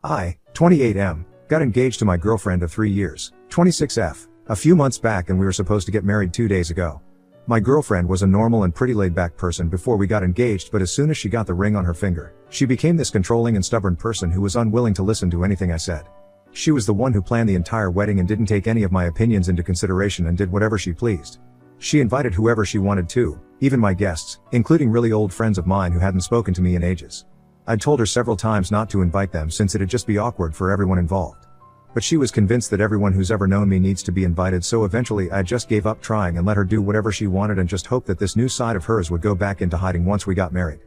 I, 28M, got engaged to my girlfriend of 3 years, 26F, a few months back, and we were supposed to get married 2 days ago. My girlfriend was a normal and pretty laid-back person before we got engaged, but as soon as she got the ring on her finger, she became this controlling and stubborn person who was unwilling to listen to anything I said. She was the one who planned the entire wedding and didn't take any of my opinions into consideration and did whatever she pleased. She invited whoever she wanted to, even my guests, including really old friends of mine who hadn't spoken to me in ages. I'd told her several times not to invite them since it'd just be awkward for everyone involved. But she was convinced that everyone who's ever known me needs to be invited, so eventually I just gave up trying and let her do whatever she wanted and just hoped that this new side of hers would go back into hiding once we got married.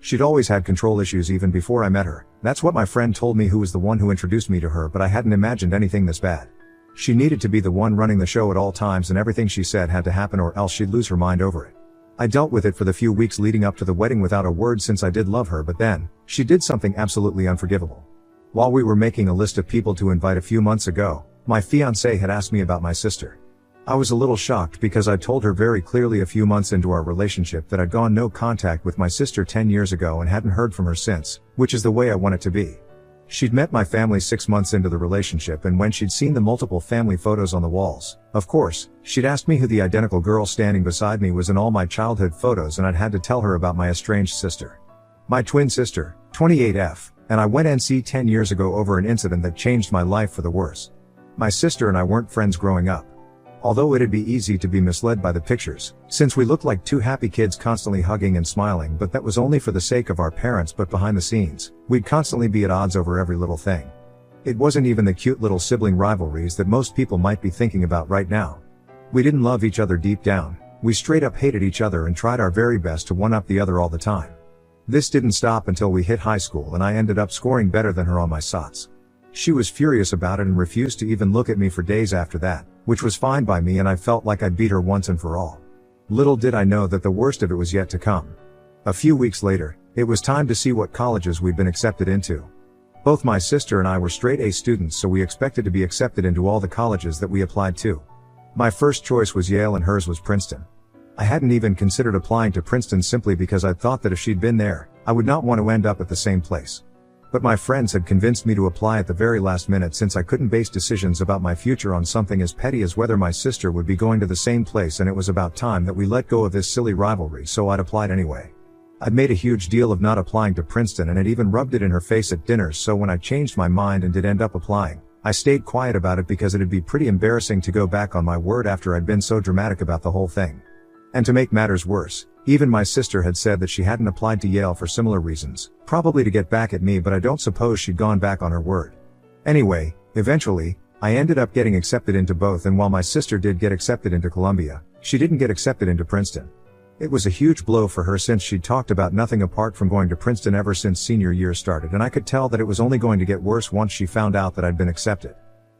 She'd always had control issues even before I met her. That's what my friend told me, who was the one who introduced me to her, but I hadn't imagined anything this bad. She needed to be the one running the show at all times, and everything she said had to happen or else she'd lose her mind over it. I dealt with it for the few weeks leading up to the wedding without a word since I did love her, but then, she did something absolutely unforgivable. While we were making a list of people to invite a few months ago, my fiancée had asked me about my sister. I was a little shocked because I told her very clearly a few months into our relationship that I'd gone no contact with my sister 10 years ago and hadn't heard from her since, which is the way I want it to be. She'd met my family 6 months into the relationship, and when she'd seen the multiple family photos on the walls, of course, she'd asked me who the identical girl standing beside me was in all my childhood photos, and I'd had to tell her about my estranged sister. My twin sister, 28F, and I went NC 10 years ago over an incident that changed my life for the worse. My sister and I weren't friends growing up. Although it'd be easy to be misled by the pictures, since we looked like two happy kids constantly hugging and smiling, but that was only for the sake of our parents, but behind the scenes, we'd constantly be at odds over every little thing. It wasn't even the cute little sibling rivalries that most people might be thinking about right now. We didn't love each other deep down, we straight up hated each other and tried our very best to one-up the other all the time. This didn't stop until we hit high school and I ended up scoring better than her on my SOTs. She was furious about it and refused to even look at me for days after that, which was fine by me, and I felt like I'd beat her once and for all. Little did I know that the worst of it was yet to come. A few weeks later, it was time to see what colleges we'd been accepted into. Both my sister and I were straight A students, so we expected to be accepted into all the colleges that we applied to. My first choice was Yale and hers was Princeton. I hadn't even considered applying to Princeton simply because I thought that if she'd been there, I would not want to end up at the same place. But my friends had convinced me to apply at the very last minute, since I couldn't base decisions about my future on something as petty as whether my sister would be going to the same place, and it was about time that we let go of this silly rivalry, so I'd applied anyway. I'd made a huge deal of not applying to Princeton and had even rubbed it in her face at dinners, so when I changed my mind and did end up applying, I stayed quiet about it because it'd be pretty embarrassing to go back on my word after I'd been so dramatic about the whole thing. And to make matters worse, even my sister had said that she hadn't applied to Yale for similar reasons, probably to get back at me, but I don't suppose she'd gone back on her word. Anyway, eventually, I ended up getting accepted into both, and while my sister did get accepted into Columbia, she didn't get accepted into Princeton. It was a huge blow for her since she'd talked about nothing apart from going to Princeton ever since senior year started, and I could tell that it was only going to get worse once she found out that I'd been accepted.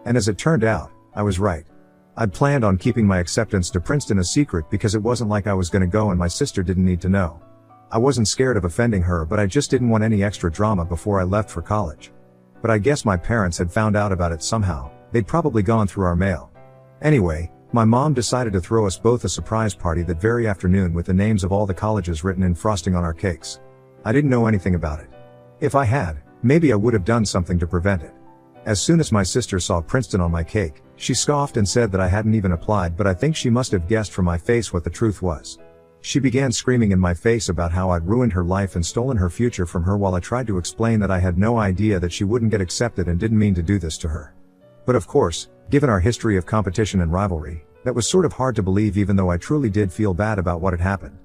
And as it turned out, I was right. I'd planned on keeping my acceptance to Princeton a secret because it wasn't like I was gonna go and my sister didn't need to know. I wasn't scared of offending her, but I just didn't want any extra drama before I left for college. But I guess my parents had found out about it somehow. They'd probably gone through our mail. Anyway, my mom decided to throw us both a surprise party that very afternoon with the names of all the colleges written in frosting on our cakes. I didn't know anything about it. If I had, maybe I would have done something to prevent it. As soon as my sister saw Princeton on my cake, she scoffed and said that I hadn't even applied, but I think she must have guessed from my face what the truth was. She began screaming in my face about how I'd ruined her life and stolen her future from her, while I tried to explain that I had no idea that she wouldn't get accepted and didn't mean to do this to her. But of course, given our history of competition and rivalry, that was sort of hard to believe, even though I truly did feel bad about what had happened.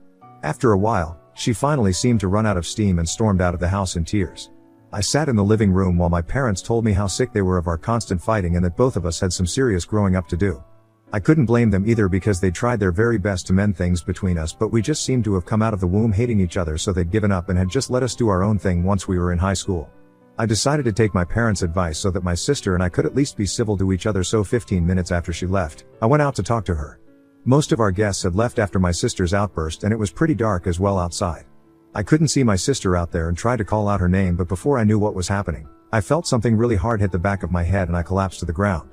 After a while, she finally seemed to run out of steam and stormed out of the house in tears. I sat in the living room while my parents told me how sick they were of our constant fighting and that both of us had some serious growing up to do. I couldn't blame them either because they tried their very best to mend things between us, but we just seemed to have come out of the womb hating each other, so they'd given up and had just let us do our own thing once we were in high school. I decided to take my parents' advice so that my sister and I could at least be civil to each other, so 15 minutes after she left, I went out to talk to her. Most of our guests had left after my sister's outburst, and it was pretty dark as well outside. I couldn't see my sister out there and tried to call out her name, but before I knew what was happening, I felt something really hard hit the back of my head and I collapsed to the ground.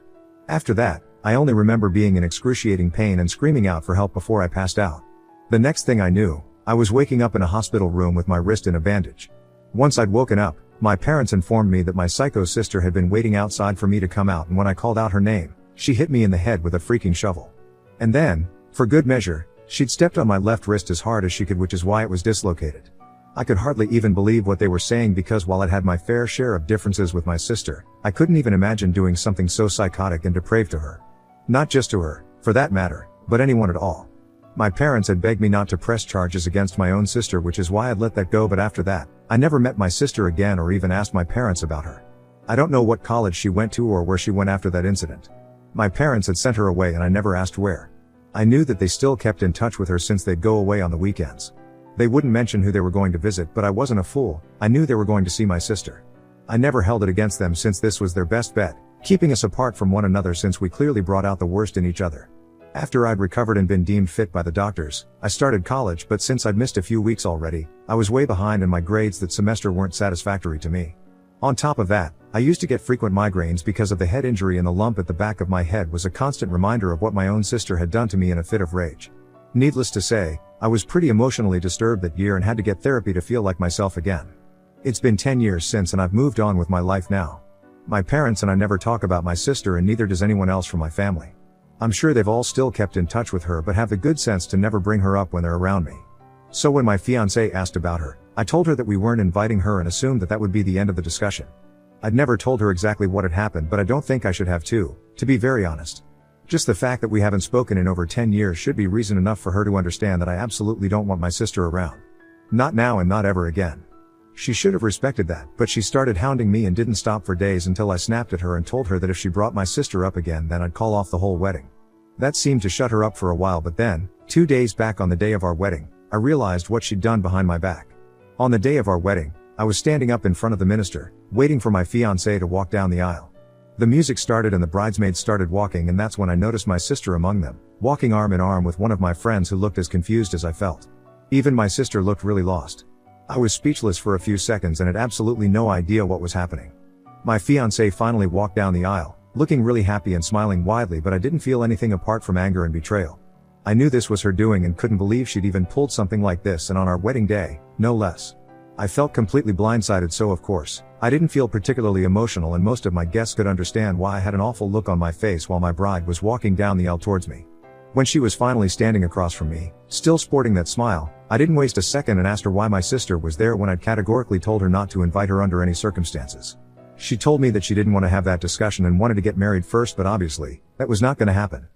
After that, I only remember being in excruciating pain and screaming out for help before I passed out. The next thing I knew, I was waking up in a hospital room with my wrist in a bandage. Once I'd woken up, My parents informed me that my psycho sister had been waiting outside for me to come out, and when I called out her name, she hit me in the head with a freaking shovel. And then, for good measure, she'd stepped on my left wrist as hard as she could, which is why it was dislocated. I could hardly even believe what they were saying, because while I'd had my fair share of differences with my sister, I couldn't even imagine doing something so psychotic and depraved to her. Not just to her, for that matter, but anyone at all. My parents had begged me not to press charges against my own sister, which is why I'd let that go, but after that, I never met my sister again or even asked my parents about her. I don't know what college she went to or where she went after that incident. My parents had sent her away and I never asked where. I knew that they still kept in touch with her since they'd go away on the weekends. They wouldn't mention who they were going to visit, but I wasn't a fool. I knew they were going to see my sister. I never held it against them, since this was their best bet, keeping us apart from one another since we clearly brought out the worst in each other. After I'd recovered and been deemed fit by the doctors, I started college, but since I'd missed a few weeks already, I was way behind and my grades that semester weren't satisfactory to me. On top of that, I used to get frequent migraines because of the head injury, and the lump at the back of my head was a constant reminder of what my own sister had done to me in a fit of rage. Needless to say, I was pretty emotionally disturbed that year and had to get therapy to feel like myself again. It's been 10 years since, and I've moved on with my life now. My parents and I never talk about my sister, and neither does anyone else from my family. I'm sure they've all still kept in touch with her, but have the good sense to never bring her up when they're around me. So when my fiancée asked about her, I told her that we weren't inviting her and assumed that that would be the end of the discussion. I'd never told her exactly what had happened, but I don't think I should have to be very honest. Just the fact that we haven't spoken in over 10 years should be reason enough for her to understand that I absolutely don't want my sister around. Not now and not ever again. She should have respected that, but she started hounding me and didn't stop for days until I snapped at her and told her that if she brought my sister up again, then I'd call off the whole wedding. That seemed to shut her up for a while, but then, 2 days back on the day of our wedding, I realized what she'd done behind my back. On the day of our wedding, I was standing up in front of the minister, waiting for my fiancée to walk down the aisle. The music started and the bridesmaids started walking, and that's when I noticed my sister among them, walking arm in arm with one of my friends who looked as confused as I felt. Even my sister looked really lost. I was speechless for a few seconds and had absolutely no idea what was happening. My fiancée finally walked down the aisle, looking really happy and smiling widely, but I didn't feel anything apart from anger and betrayal. I knew this was her doing and couldn't believe she'd even pulled something like this, and on our wedding day, no less. I felt completely blindsided, so of course, I didn't feel particularly emotional, and most of my guests could understand why I had an awful look on my face while my bride was walking down the aisle towards me. When she was finally standing across from me, still sporting that smile, I didn't waste a second and asked her why my sister was there when I'd categorically told her not to invite her under any circumstances. She told me that she didn't want to have that discussion and wanted to get married first, but obviously, that was not going to happen.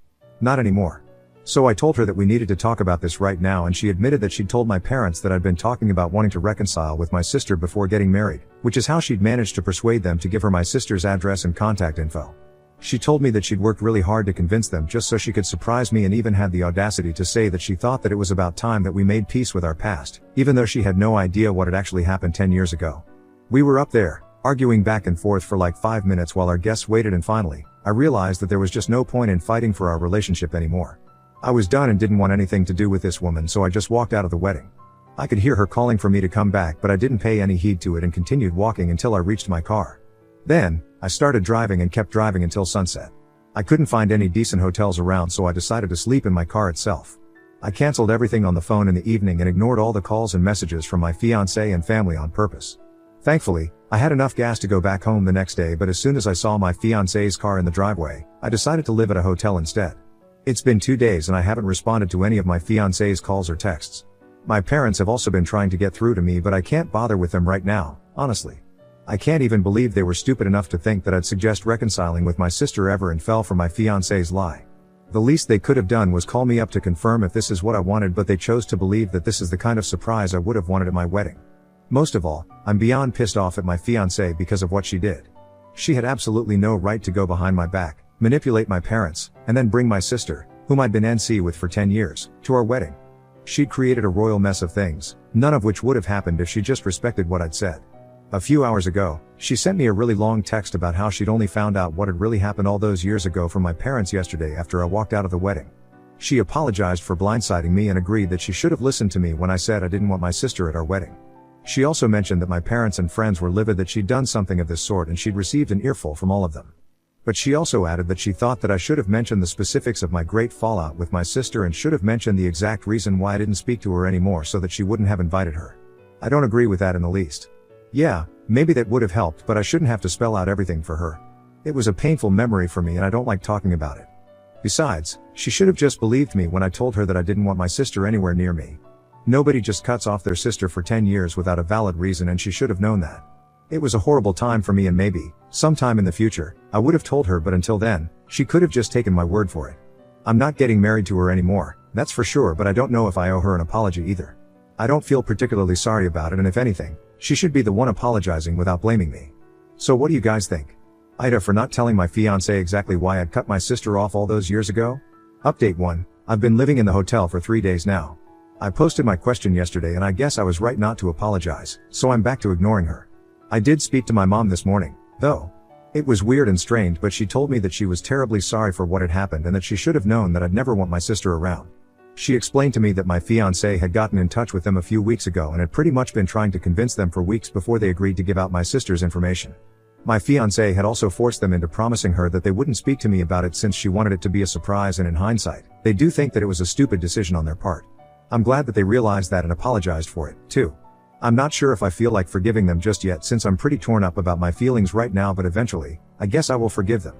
Not anymore. So I told her that we needed to talk about this right now, and she admitted that she'd told my parents that I'd been talking about wanting to reconcile with my sister before getting married, which is how she'd managed to persuade them to give her my sister's address and contact info. She told me that she'd worked really hard to convince them just so she could surprise me, and even had the audacity to say that she thought that it was about time that we made peace with our past, even though she had no idea what had actually happened 10 years ago. We were up there, arguing back and forth for like 5 minutes while our guests waited, and finally, I realized that there was just no point in fighting for our relationship anymore. I was done and didn't want anything to do with this woman, so I just walked out of the wedding. I could hear her calling for me to come back, but I didn't pay any heed to it and continued walking until I reached my car. Then, I started driving and kept driving until sunset. I couldn't find any decent hotels around, so I decided to sleep in my car itself. I canceled everything on the phone in the evening and ignored all the calls and messages from my fiancé and family on purpose. Thankfully, I had enough gas to go back home the next day, but as soon as I saw my fiancé's car in the driveway, I decided to live at a hotel instead. It's been 2 days and I haven't responded to any of my fiancé's calls or texts. My parents have also been trying to get through to me, but I can't bother with them right now, honestly. I can't even believe they were stupid enough to think that I'd suggest reconciling with my sister ever and fell for my fiancé's lie. The least they could have done was call me up to confirm if this is what I wanted, but they chose to believe that this is the kind of surprise I would have wanted at my wedding. Most of all, I'm beyond pissed off at my fiancée because of what she did. She had absolutely no right to go behind my back, manipulate my parents, and then bring my sister, whom I'd been NC with for 10 years, to our wedding. She'd created a royal mess of things, none of which would have happened if she just respected what I'd said. A few hours ago, she sent me a really long text about how she'd only found out what had really happened all those years ago from my parents yesterday after I walked out of the wedding. She apologized for blindsiding me and agreed that she should have listened to me when I said I didn't want my sister at our wedding. She also mentioned that my parents and friends were livid that she'd done something of this sort, and she'd received an earful from all of them. But she also added that she thought that I should have mentioned the specifics of my great fallout with my sister and should have mentioned the exact reason why I didn't speak to her anymore so that she wouldn't have invited her. I don't agree with that in the least. Yeah, Maybe that would have helped, but I shouldn't have to spell out everything for her. It was a painful memory for me and I don't like talking about it. Besides, she should have just believed me when I told her that I didn't want my sister anywhere near me. Nobody just cuts off their sister for 10 years without a valid reason, and she should have known that. It was a horrible time for me, and maybe, sometime in the future, I would have told her, but until then, she could have just taken my word for it. I'm not getting married to her anymore, that's for sure, but I don't know if I owe her an apology either. I don't feel particularly sorry about it, and if anything, she should be the one apologizing without blaming me. So what do you guys think? Ida for not telling my fiancé exactly why I'd cut my sister off all those years ago? Update 1. I've been living in the hotel for 3 days now. I posted my question yesterday and I guess I was right not to apologize, so I'm back to ignoring her. I did speak to my mom this morning, though. It was weird and strange, but she told me that she was terribly sorry for what had happened and that she should have known that I'd never want my sister around. She explained to me that my fiancé had gotten in touch with them a few weeks ago and had pretty much been trying to convince them for weeks before they agreed to give out my sister's information. My fiancé had also forced them into promising her that they wouldn't speak to me about it since she wanted it to be a surprise, and in hindsight, they do think that it was a stupid decision on their part. I'm glad that they realized that and apologized for it, too. I'm not sure if I feel like forgiving them just yet since I'm pretty torn up about my feelings right now, but eventually, I guess I will forgive them.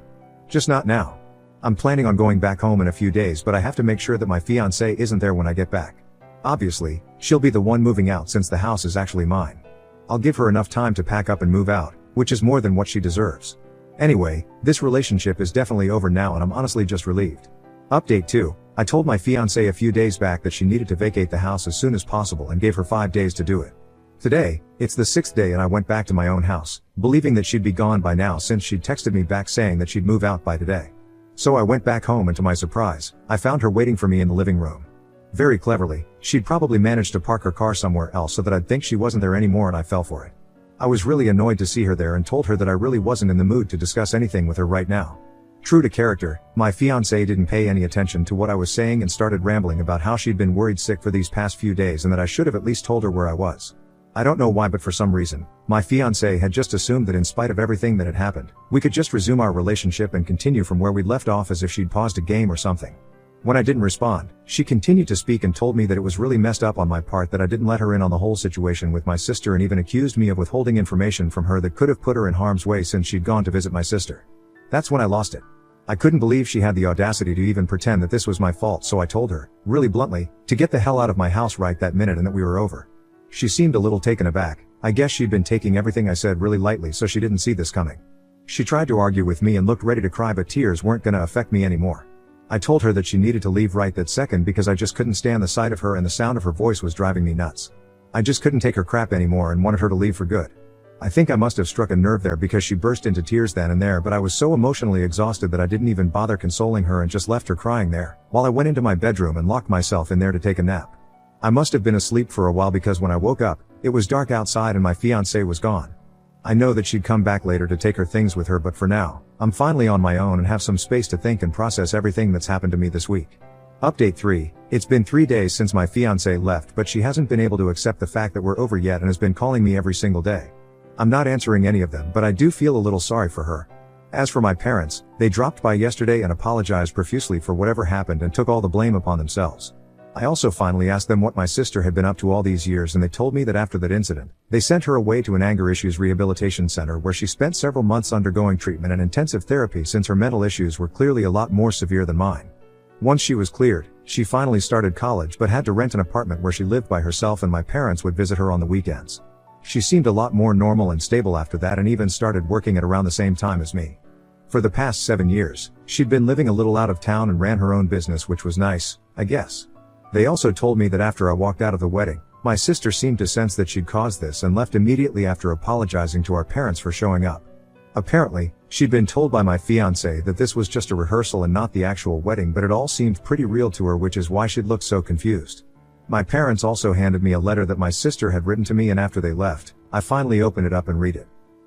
Just not now. I'm planning on going back home in a few days, but I have to make sure that my fiancé isn't there when I get back. Obviously, she'll be the one moving out since the house is actually mine. I'll give her enough time to pack up and move out, which is more than what she deserves. Anyway, this relationship is definitely over now and I'm honestly just relieved. Update 2. I told my fiancé a few days back that she needed to vacate the house as soon as possible and gave her 5 days to do it. Today, it's the 6th day and I went back to my own house, believing that she'd be gone by now since she'd texted me back saying that she'd move out by today. So I went back home and to my surprise, I found her waiting for me in the living room. Very cleverly, she'd probably managed to park her car somewhere else so that I'd think she wasn't there anymore, and I fell for it. I was really annoyed to see her there and told her that I really wasn't in the mood to discuss anything with her right now. True to character, my fiancé didn't pay any attention to what I was saying and started rambling about how she'd been worried sick for these past few days and that I should have at least told her where I was. I don't know why, but for some reason, my fiancé had just assumed that in spite of everything that had happened, we could just resume our relationship and continue from where we'd left off as if she'd paused a game or something. When I didn't respond, she continued to speak and told me that it was really messed up on my part that I didn't let her in on the whole situation with my sister, and even accused me of withholding information from her that could have put her in harm's way since she'd gone to visit my sister. That's when I lost it. I couldn't believe she had the audacity to even pretend that this was my fault, so I told her, really bluntly, to get the hell out of my house right that minute and that we were over. She seemed a little taken aback. I guess she'd been taking everything I said really lightly, so she didn't see this coming. She tried to argue with me and looked ready to cry, but tears weren't gonna affect me anymore. I told her that she needed to leave right that second because I just couldn't stand the sight of her and the sound of her voice was driving me nuts. I just couldn't take her crap anymore and wanted her to leave for good. I think I must have struck a nerve there because she burst into tears then and there, but I was so emotionally exhausted that I didn't even bother consoling her and just left her crying there, while I went into my bedroom and locked myself in there to take a nap. I must have been asleep for a while because when I woke up, it was dark outside and my fiancé was gone. I know that she'd come back later to take her things with her, but for now, I'm finally on my own and have some space to think and process everything that's happened to me this week. Update 3. It's been 3 days since my fiancé left, but she hasn't been able to accept the fact that we're over yet and has been calling me every single day. I'm not answering any of them, but I do feel a little sorry for her. As for my parents, they dropped by yesterday and apologized profusely for whatever happened and took all the blame upon themselves. I also finally asked them what my sister had been up to all these years, and they told me that after that incident, they sent her away to an anger issues rehabilitation center where she spent several months undergoing treatment and intensive therapy since her mental issues were clearly a lot more severe than mine. Once she was cleared, she finally started college but had to rent an apartment where she lived by herself and my parents would visit her on the weekends. She seemed a lot more normal and stable after that and even started working at around the same time as me. For the past 7 years, she'd been living a little out of town and ran her own business, which was nice, I guess. They also told me that after I walked out of the wedding, my sister seemed to sense that she'd caused this and left immediately after apologizing to our parents for showing up. Apparently, she'd been told by my fiancé that this was just a rehearsal and not the actual wedding, but it all seemed pretty real to her, which is why she'd looked so confused. My parents also handed me a letter that my sister had written to me, and after they left, I finally opened it up and read it.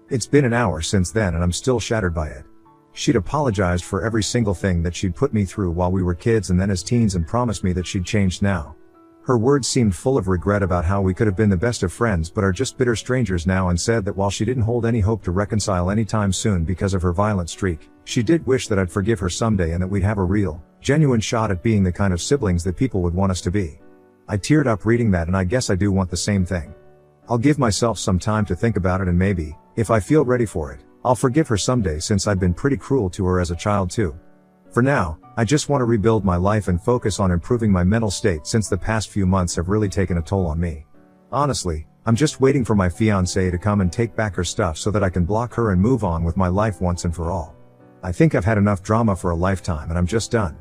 It's been an hour since then and I'm still shattered by it. She'd apologized for every single thing that she'd put me through while we were kids and then as teens and promised me that she'd changed now. Her words seemed full of regret about how we could have been the best of friends but are just bitter strangers now, and said that while she didn't hold any hope to reconcile anytime soon because of her violent streak, she did wish that I'd forgive her someday and that we'd have a real, genuine shot at being the kind of siblings that people would want us to be. I teared up reading that, and I guess I do want the same thing. I'll give myself some time to think about it and maybe, if I feel ready for it, I'll forgive her someday since I've been pretty cruel to her as a child too. For now, I just want to rebuild my life and focus on improving my mental state since the past few months have really taken a toll on me. Honestly, I'm just waiting for my fiancée to come and take back her stuff so that I can block her and move on with my life once and for all. I think I've had enough drama for a lifetime and I'm just done.